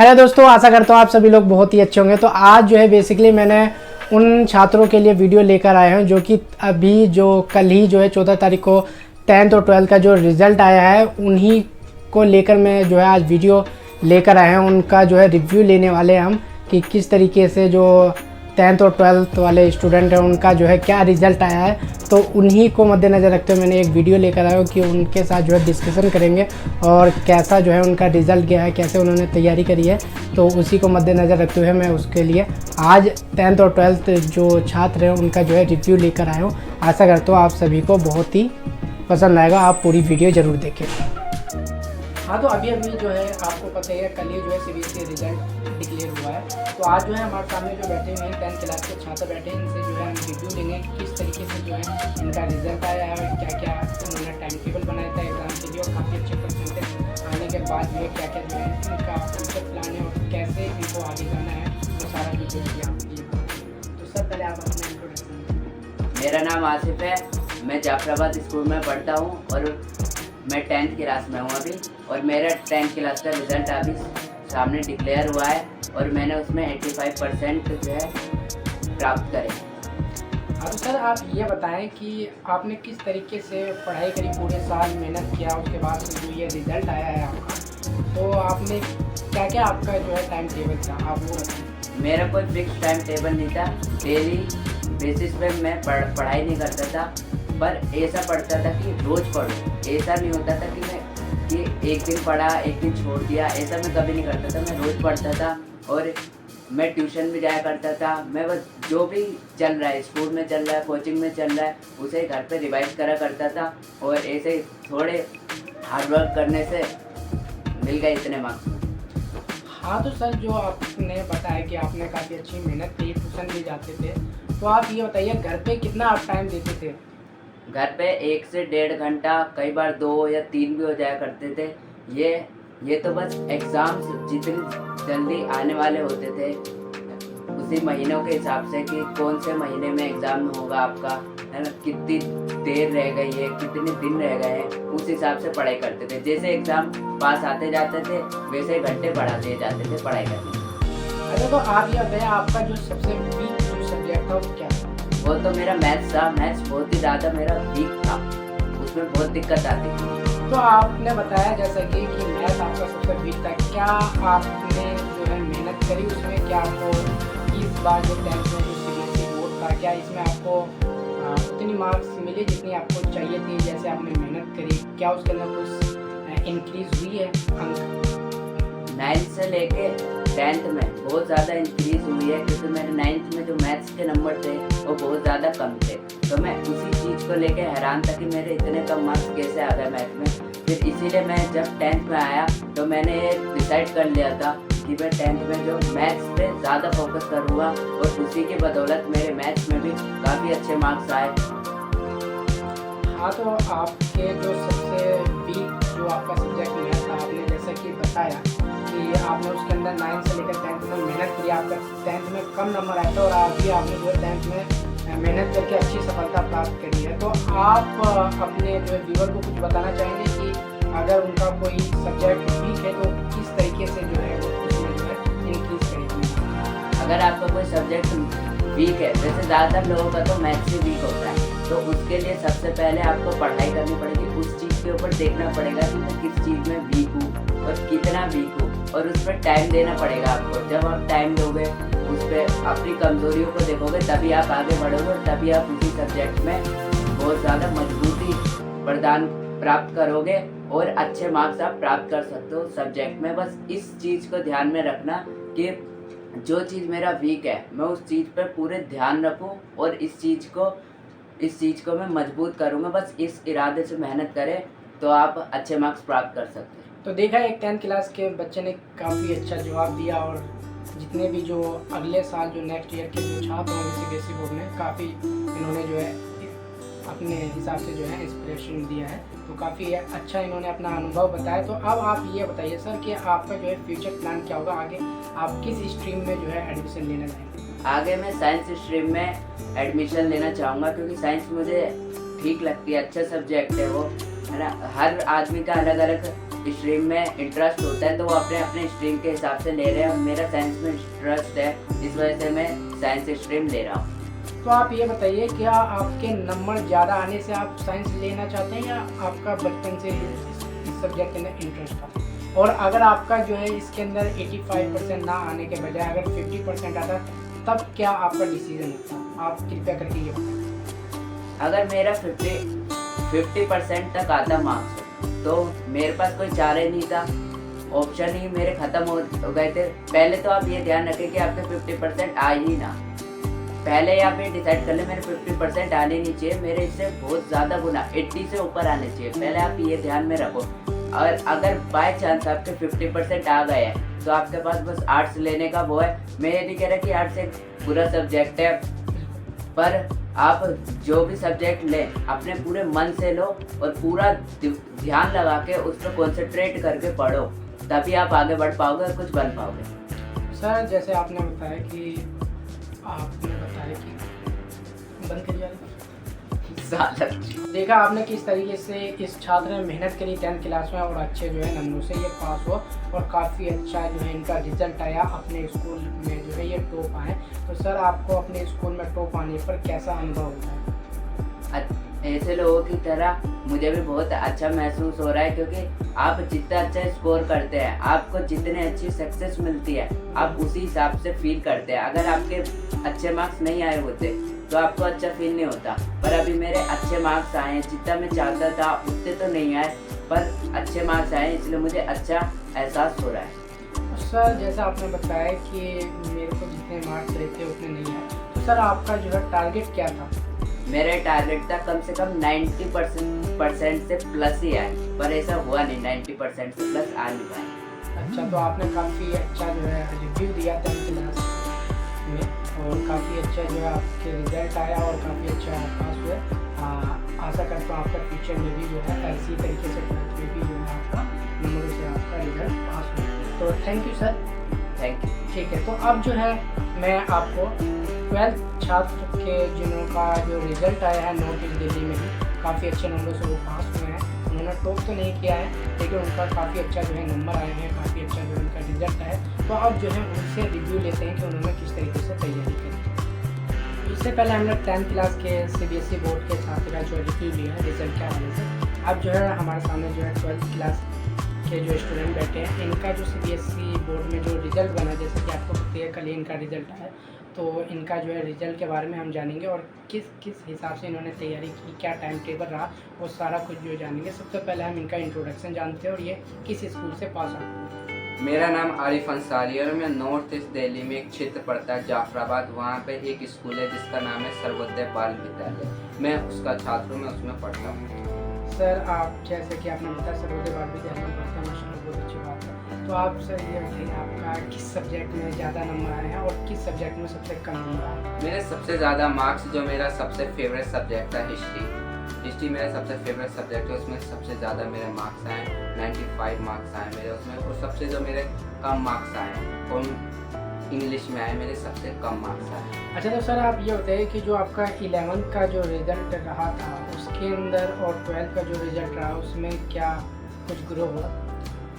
Hello दोस्तों, आशा करता हूँ आप सभी लोग बहुत ही अच्छे होंगे। तो आज जो है बेसिकली मैंने उन छात्रों के लिए वीडियो लेकर आए हैं जो कि अभी जो कल ही जो है 14 तारीख को 10th और 12th का जो रिज़ल्ट आया है उन्हीं को लेकर मैं जो है आज वीडियो लेकर आए हैं। उनका जो है रिव्यू लेने वाले हैं हम कि किस तरीके से जो 10th और 12th वाले स्टूडेंट हैं उनका जो है क्या रिज़ल्ट आया है। तो उन्हीं को मद्देनज़र रखते हुए मैंने एक वीडियो लेकर आया हूँ कि उनके साथ जो है डिस्कशन करेंगे और कैसा जो है उनका रिज़ल्ट गया है, कैसे उन्होंने तैयारी करी है। तो उसी को मद्देनज़र रखते हुए मैं उसके लिए आज 10th और 12th जो छात्र हैं उनका जो है रिव्यू लेकर आया हूँ। आशा करता हूँ आप सभी को बहुत ही पसंद आएगा, आप पूरी वीडियो ज़रूर देखें। हाँ, तो अभी जो है आपको पता है कल ही जो है सीबीएसई रिजल्ट डिक्लेयर हुआ है। तो आज जो है हमारे सामने जो बैठे हुए हैं 10th क्लास के छात्र बैठे हैं, इनसे जो है हम रिव्यू लेंगे किस तरीके से जो है इनका रिजल्ट आया है, क्या क्या उन्होंने टाइम टेबल बनाया था एग्ज़ाम के लिए और काफ़ी अच्छे परसेंटेज आने के बाद जो है क्या क्या जो है इनका फ्यूचर प्लान है और कैसे इनको आगे जाना है, तो सारा वीडियो भी आप लिए। तो सर पहले आप अपना इंट्रोडक्शन। मेरा नाम आसिफ है, मैं जाफराबाद स्कूल में पढ़ता हूँ और मैं 10th क्लास में हूँ अभी। और मेरा 10th क्लास का रिज़ल्ट अभी सामने डिक्लेयर हुआ है और मैंने उसमें 85% जो है प्राप्त करे। अब सर आप ये बताएं कि आपने किस तरीके से पढ़ाई करी, पूरे साल मेहनत किया, उसके बाद से जो ये रिज़ल्ट आया है आपका, तो आपने क्या क्या आपका जो है टाइम टेबल था, आप वो बताएं। मेरा कोई फिक्स टाइम टेबल नहीं था, डेली बेसिस पे मैं पढ़ाई नहीं करता था, पर ऐसा पढ़ता था कि रोज़ पढ़ूँ। ऐसा नहीं होता था कि मैं एक दिन पढ़ा एक दिन छोड़ दिया, ऐसा मैं कभी नहीं करता था। मैं रोज़ पढ़ता था और मैं ट्यूशन भी जाया करता था। मैं बस जो भी चल रहा है, स्कूल में चल रहा है, कोचिंग में चल रहा है, उसे घर पे रिवाइज करा करता था और ऐसे थोड़े हार्डवर्क करने से मिल गए इतने मार्क्स। हाँ, तो सर जो आपने बताया कि आपने काफ़ी अच्छी मेहनत की, ट्यूशन भी जाते थे, तो आप ये बताइए घर पे कितना आप टाइम देते थे। घर पे 1 से 1.5 घंटा, कई बार 2 या 3 भी हो जाया करते थे। ये तो बस एग्ज़ाम्स जितनी जल्दी आने वाले होते थे उसी महीनों के हिसाब से कि कौन से महीने में एग्ज़ाम होगा आपका, है ना, कितनी देर रह गई है, कितने दिन रह गए हैं, उस हिसाब से पढ़ाई करते थे। जैसे एग्ज़ाम पास आते जाते थे वैसे घंटे बढ़ा दिए जाते थे पढ़ाई करने। अच्छा, तो आप ये बताइए आपका जो सबसे वीक जो सब्जेक्ट था वो क्या था। वो तो मेरा मैथ्स था। मैथ्स बहुत ही ज़्यादा मेरा वीक था, उसमें बहुत दिक्कत आती थी। तो आपने बताया जैसा कि मैथ आपका सबसे वीक था, क्या आपने जो है मेहनत करी उसमें, क्या आपको इस बार जो 10th में जो सीबीएसई बोर्ड था क्या इसमें आपको उतनी मार्क्स मिले जितनी आपको चाहिए थी, जैसे आपने मेहनत करी, क्या उसके अंदर कुछ इंक्रीज हुई है अंक। 9th से लेके 10th में बहुत ज़्यादा इंक्रीज हुई है, क्योंकि मेरे 9th में जो मैथ्स के नंबर थे वो बहुत ज़्यादा कम थे। तो मैं उसी चीज़ को लेके हैरान था कि मेरे इतने कम मार्क्स कैसे आ गए मैथ में। फिर इसीलिए मैं जब 10th में आया तो मैंने डिसाइड कर लिया था कि मैं 10th में जो मैथ्स पे ज़्यादा फोकस करूँगा और उसी की बदौलत मेरे मैथ्स में भी काफ़ी अच्छे मार्क्स आए। हाँ, तो आपके जो सबसे वीक जो आपका सब्जेक्ट मैथ था, आपने जैसा कि बताया कि आपने उसके अंदर 9th से लेकर 10th में मेहनत की, आपका 10th में कम नंबर आया था और अभी आपने जो है 10th में मेहनत करके अच्छी सफलता प्राप्त करी है। तो आप अपने जो है व्यूअर को कुछ बताना चाहेंगे कि अगर उनका कोई सब्जेक्ट वीक है तो किस तरीके से जो है वो उसमें जो है इंक्रीज करेगी। अगर आपका कोई सब्जेक्ट वीक है, वैसे ज़्यादातर लोगों का तो मैथ्स ही वीक होता है, तो उसके लिए सबसे पहले आपको पढ़ाई करनी पड़ेगी। उस चीज़ के ऊपर देखना पड़ेगा कि मैं किस चीज़ में वीक हूँ और कितना वीक हूँ, और उस पर टाइम देना पड़ेगा आपको। जब आप टाइम दोगे, उस पर अपनी कमज़ोरियों को देखोगे, तभी आप आगे बढ़ोगे और तभी आप उसी सब्जेक्ट में बहुत ज़्यादा मजबूती प्रदान प्राप्त करोगे और अच्छे मार्क्स आप प्राप्त कर सकते हो सब्जेक्ट में। बस इस चीज़ को ध्यान में रखना कि जो चीज़ मेरा वीक है मैं उस चीज़ पर पूरे ध्यान रखूं और इस चीज़ को मैं मजबूत करूंगा। बस इस इरादे से मेहनत करें तो आप अच्छे मार्क्स प्राप्त कर सकते हैं। तो देखा एक 10th क्लास के बच्चे ने काफ़ी अच्छा जवाब दिया और जितने भी जो अगले साल जो नेक्स्ट ईयर के जो छात्र होंगे सीबीएसई बोर्ड में, काफ़ी इन्होंने जो है अपने हिसाब से जो है इंस्पिरेशन दिया है। तो काफ़ी अच्छा इन्होंने अपना अनुभव बताया। तो अब आप ये बताइए सर कि आपका जो है फ्यूचर प्लान क्या होगा, आगे आप किस स्ट्रीम में जो है एडमिशन लेना चाहेंगे। आगे मैं साइंस स्ट्रीम में एडमिशन लेना चाहूँगा, क्योंकि साइंस मुझे ठीक लगती है, अच्छा सब्जेक्ट है वो, है ना। हर आदमी का अलग अलग स्ट्रीम में इंटरेस्ट होता है तो वो अपने अपने स्ट्रीम के हिसाब से ले रहे हैं। मेरा साइंस में इंटरेस्ट है, इस वजह से मैं साइंस स्ट्रीम ले रहा हूँ। तो आप ये बताइए, क्या आपके नंबर ज़्यादा आने से आप साइंस लेना चाहते हैं या आपका बचपन से इस सब्जेक्ट के अंदर इंटरेस्ट था? और अगर आपका जो है इसके अंदर 85% ना आने के बजाय अगर 50% आता तब क्या आपका डिसीजन होता? आप कृपया करके ये बताएं। अगर मेरा 50% तक आता मार्क्स तो मेरे पास कोई चारा ही नहीं था, ऑप्शन ही मेरे ख़त्म हो गए थे। पहले तो आप ये ध्यान रखें कि आपके 50% आए ही ना, पहले आप ये डिसाइड कर ले मेरे 50% आने नहीं चाहिए, मेरे इससे बहुत ज़्यादा गुना 80 से ऊपर आने चाहिए। पहले आप ये ध्यान में रखो। और अगर बाय चांस आपके 50% आ गए हैं तो आपके पास बस आर्ट्स लेने का वो है। मैं ये नहीं कह रहा कि आर्ट्स एक बुरा सब्जेक्ट है, पर आप जो भी सब्जेक्ट लें अपने पूरे मन से लो और पूरा ध्यान लगा के उस पर कॉन्सेंट्रेट करके पढ़ो, तभी आप आगे बढ़ पाओगे और कुछ बन पाओगे। सर जैसे आपने बताया कि बंद करिए, देखा आपने किस तरीके से इस छात्र ने मेहनत करी 10th क्लास में और अच्छे जो है नंबरों से ये पास हुआ और काफ़ी अच्छा जो है इनका रिजल्ट आया, अपने स्कूल में जो है ये टॉप आए। तो सर आपको अपने स्कूल में टॉप आने पर कैसा अनुभव होता है? ऐसे लोगों की तरह मुझे भी बहुत अच्छा महसूस हो रहा है, क्योंकि आप जितना अच्छा स्कोर करते हैं, आपको जितने अच्छी सक्सेस मिलती है, आप उसी हिसाब से फील करते हैं। अगर आपके अच्छे मार्क्स नहीं आए होते तो आपको अच्छा फील नहीं होता, पर अभी मेरे अच्छे मार्क्स आए हैं, जितना मैं चाहता था उतने तो नहीं आए, पर अच्छे मार्क्स आए इसलिए मुझे अच्छा एहसास हो रहा है। सर जैसा आपने बताया कि मेरे को जितने मार्क्स रहते उतने नहीं आए, तो सर आपका जो है टारगेट क्या था? मेरा टारगेट था कम से कम 90% से प्लस ही आए, पर ऐसा हुआ नहीं, 90% से प्लस आ नहीं पाए। अच्छा, तो आपने काफ़ी अच्छा जो है रिव्यू दिया 10th क्लास में और काफ़ी अच्छा जो है आपके रिजल्ट आया और काफ़ी अच्छा पास हुए। आशा करता हूँ आपका फ्यूचर में भी जो है इसी तरीके से भी जो है आपका नंबरों से आपका रिजल्ट पास हो। तो thank you sir. Thank you. ठीक है, तो अब जो है मैं आपको 12th छात्र के जिनों का जो रिज़ल्ट आया है नॉर्थ ईस्ट दिल्ली में ही काफ़ी अच्छे नंबर से वो पास हुए हैं। उन्होंने टॉप तो नहीं किया है लेकिन उनका काफ़ी अच्छा जो है नंबर आए हैं, काफ़ी अच्छा जो उनका रिजल्ट है। तो अब जो है उनसे रिव्यू लेते हैं कि उन्होंने किस तरीके से तैयारी करी। इससे पहले हमने 10th क्लास के CBSE बोर्ड के छात्र का जो रिव्यू लिया है रिजल्ट के हवाले से। अब जो है हमारे सामने जो है 12th क्लास के जो स्टूडेंट बैठे हैं, इनका जो CBSE बोर्ड में जो रिज़ल्ट बना, जैसे कि आपको पता है कल ही इनका रिज़ल्ट आया, तो इनका जो है रिज़ल्ट के बारे में हम जानेंगे और किस किस हिसाब से इन्होंने तैयारी की, क्या टाइम टेबल रहा, वो सारा कुछ जो जानेंगे। सबसे पहले हम इनका इंट्रोडक्शन जानते हैं और ये किस स्कूल से पास आउट हुए। मेरा नाम आरिफ अंसारी है और मैं नॉर्थ ईस्ट दिल्ली में एक क्षेत्र पड़ता है जाफराबाद, वहाँ पे एक स्कूल है जिसका नाम है सर्वोदय बाल विद्यालय। मैं उसका छात्र हूँ, मैं उसमें पढ़ता हूँ। सर आप जैसे कि आपने बताया सर्वोदय बाल विद्यालय में पढ़ते हैं, माशाल्लाह बहुत अच्छी बात है। तो आप सर ये बताइए आपका किस सब्जेक्ट में ज़्यादा नंबर आए हैं और किस सब्जेक्ट में सबसे कम नंबर आए हैं? मेरे सबसे ज़्यादा मार्क्स, जो मेरा सबसे फेवरेट सब्जेक्ट था हिस्ट्री मेरा सबसे फेवरेट सब्जेक्ट है, उसमें सबसे ज़्यादा मेरे मार्क्स आए, 95 मार्क्स आए मेरे उसमें। और सबसे जो मेरे कम मार्क्स आए और इंग्लिश में आए, मेरे सबसे कम मार्क्स आए। अच्छा, तो सर आप ये बताइए कि जो आपका 11th का जो रिज़ल्ट रहा था उसके अंदर और 12th का जो रिज़ल्ट रहा उसमें क्या कुछ ग्रो हुआ?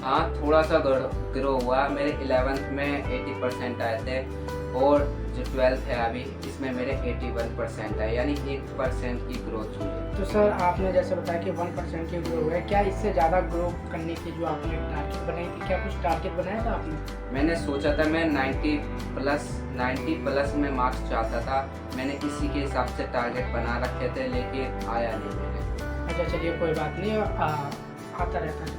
हाँ, थोड़ा सा ग्रो हुआ। मेरे 11th में 80% आए थे और जो 12th है अभी इसमें मेरे 81% है, यानी 1% की ग्रोथ हुई है। तो सर आपने जैसे बताया कि 1% की ग्रो हुआ है, क्या इससे ज़्यादा ग्रो करने की जो आपने टारगेट बनाई थी, क्या कुछ टारगेट बनाया था आपने? मैंने सोचा था मैं 90 प्लस में मार्क्स चाहता था, मैंने इसी के हिसाब से टारगेट बना रखे थे लेकिन आया नहीं मेरे। अच्छा, चलिए कोई बात नहीं, आता रहता है।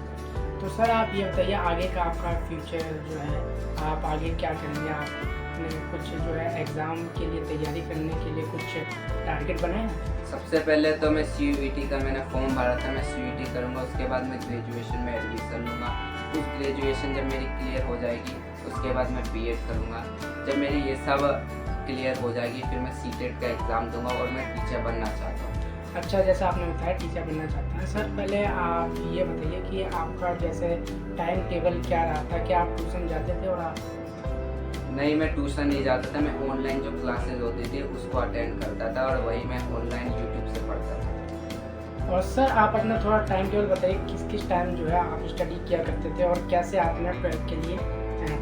तो सर आप ये बताइए आगे का आपका फ्यूचर जो है, आप आगे क्या करेंगे? आपने कुछ जो है एग्ज़ाम के लिए तैयारी करने के लिए कुछ टारगेट बनाए हैं? सबसे पहले तो मैं CUET का मैंने फॉर्म भरा था, मैं CUET करूँगा, उसके बाद मैं ग्रेजुएशन में एडमिशन लूँगा। उस ग्रेजुएशन जब मेरी क्लियर हो जाएगी उसके बाद मैं BEd करूँगा। जब मेरी ये सब क्लियर हो जाएगी फिर मैं CTET का एग्ज़ाम दूँगा और मैं टीचर बनना चाहता हूँ। अच्छा, जैसा आपने बताया टीचर बनना चाहते हैं। सर पहले आप ये बताइए कि आपका जैसे टाइम टेबल क्या रहा था, क्या आप ट्यूशन जाते थे? और आप नहीं, मैं ट्यूशन नहीं जाता था, मैं ऑनलाइन जो क्लासेस होती थी उसको अटेंड करता था और वही मैं ऑनलाइन यूट्यूब से पढ़ता था। और सर आप अपना थोड़ा टाइम टेबल बताइए, किस किस टाइम जो है आप स्टडी किया करते थे और कैसे आपने 12th के लिए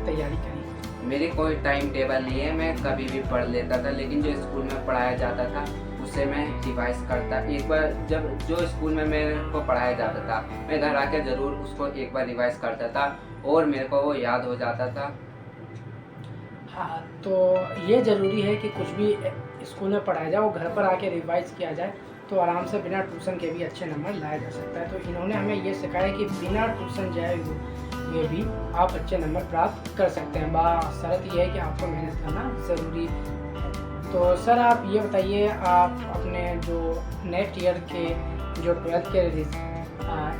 तैयारी करी? मेरी कोई टाइम टेबल नहीं है, मैं कभी भी पढ़ लेता था, लेकिन जो स्कूल में पढ़ाया जाता था उसे मैं रिवाइज करता। एक बार जब जो स्कूल में मेरे को पढ़ाया जाता था मैं घर आके ज़रूर उसको एक बार रिवाइज करता था और मेरे को वो याद हो जाता था। हाँ, तो ये ज़रूरी है कि कुछ भी स्कूल में पढ़ाया जाए वो घर पर आके रिवाइज किया जाए, तो आराम से बिना ट्यूशन के भी अच्छे नंबर लाया जा सकता है। तो इन्होंने हमें ये सिखाया कि बिना ट्यूशन जाए हुए भी आप अच्छे नंबर प्राप्त कर सकते हैं। शर्त ये है कि आपको मेहनत करना ज़रूरी है। तो सर आप ये बताइए, आप अपने जो नेक्स्ट ईयर के जो 12th के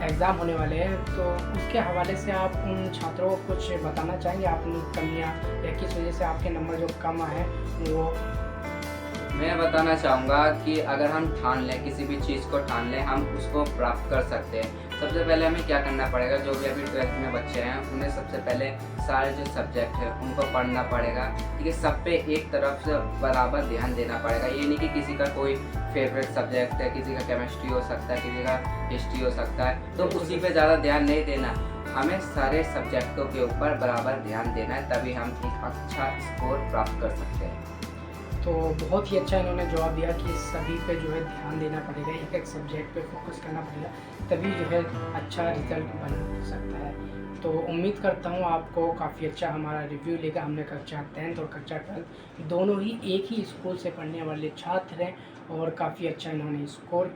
एग्ज़ाम होने वाले हैं, तो उसके हवाले से आप उन छात्रों को कुछ बताना चाहेंगे, अपनी कमियां या किस वजह से आपके नंबर जो कम आए वो? मैं बताना चाहूँगा कि अगर हम ठान लें, किसी भी चीज़ को ठान लें, हम उसको प्राप्त कर सकते हैं। सबसे पहले हमें क्या करना पड़ेगा, जो भी अभी 12th में बच्चे हैं उन्हें सबसे पहले सारे जो सब्जेक्ट है उनको पढ़ना पड़ेगा। ठीक है, सब पे एक तरफ से बराबर ध्यान देना पड़ेगा। ये नहीं कि किसी का कोई फेवरेट सब्जेक्ट है, किसी का केमिस्ट्री हो सकता है, किसी का हिस्ट्री हो सकता है, तो उसी पे ज़्यादा ध्यान नहीं देना। हमें सारे सब्जेक्टों के ऊपर बराबर ध्यान देना है, तभी हम एक अच्छा स्कोर प्राप्त कर सकते हैं। तो बहुत ही अच्छा इन्होंने जवाब दिया कि सभी पे जो है ध्यान देना पड़ेगा, एक एक सब्जेक्ट पे फोकस करना पड़ेगा, तभी जो है अच्छा रिजल्ट बन सकता है। तो उम्मीद करता हूँ आपको काफ़ी अच्छा हमारा रिव्यू लेगा। हमने कक्षा 10th और कक्षा 12th दोनों ही एक ही स्कूल से पढ़ने वाले छात्र हैं और काफ़ी अच्छा इन्होंने स्कोर